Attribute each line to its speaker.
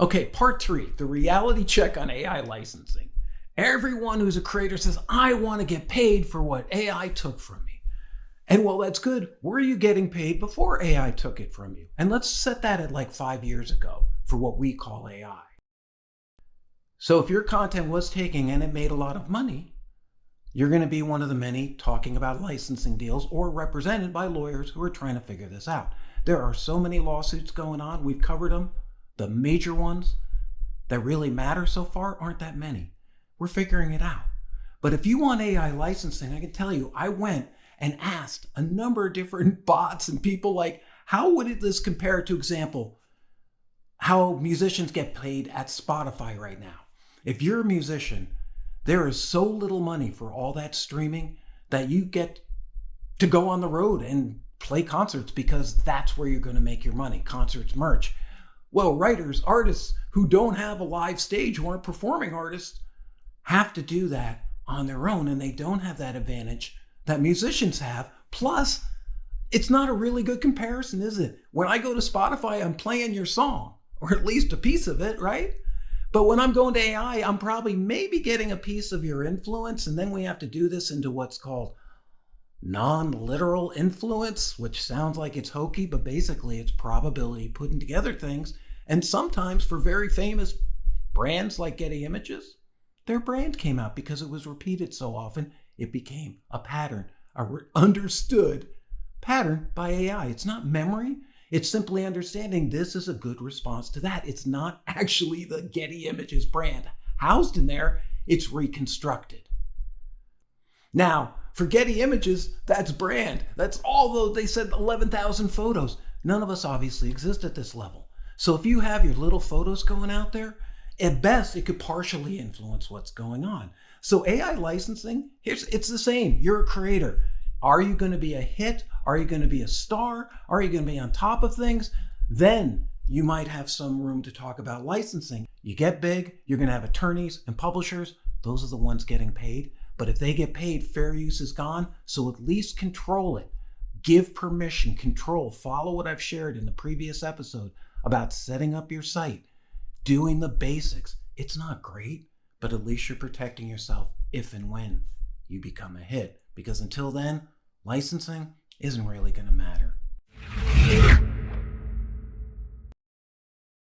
Speaker 1: Okay, part 3, the reality check on AI licensing. Everyone who's a creator says, I want to get paid for what AI took from me. And well, that's good. Were you getting paid before AI took it from you? And let's set that at like 5 years ago for what we call AI. So if your content was taking and it made a lot of money, you're going to be one of the many talking about licensing deals or represented by lawyers who are trying to figure this out. There are so many lawsuits going on. We've covered them. The major ones that really matter so far aren't that many. We're figuring it out. But if you want AI licensing, I can tell you, I went and asked a number of different bots and people like, how would this compare to, example, how musicians get paid at Spotify right now? If you're a musician, there is so little money for all that streaming that you get to go on the road and play concerts because that's where you're going to make your money, concerts, merch. Well, writers, artists who don't have a live stage, who aren't performing artists, have to do that on their own, and they don't have that advantage that musicians have. Plus, it's not a really good comparison, is it? When I go to Spotify, I'm playing your song, or at least a piece of it, right? But when I'm going to AI, I'm probably maybe getting a piece of your influence, and then we have to do this into what's called non-literal influence, which sounds like it's hokey, but basically it's probability putting together things. And sometimes for very famous brands like Getty Images, their brand came out because it was repeated so often, it became a pattern, a understood pattern by AI. It's not memory. It's simply understanding this is a good response to that. It's not actually the Getty Images brand housed in there. It's reconstructed. Now, for Getty Images, that's brand. That's although they said 11,000 photos. None of us obviously exist at this level. So if you have your little photos going out there, at best, it could partially influence what's going on. So AI licensing, it's the same. You're a creator. Are you going to be a hit? Are you going to be a star? Are you going to be on top of things? Then you might have some room to talk about licensing. You get big, you're going to have attorneys and publishers. Those are the ones getting paid. But if they get paid, fair use is gone. So at least control it. Give permission, control, follow what I've shared in the previous episode about setting up your site, doing the basics. It's not great, but at least you're protecting yourself if and when you become a hit. Because until then, licensing isn't really going to matter.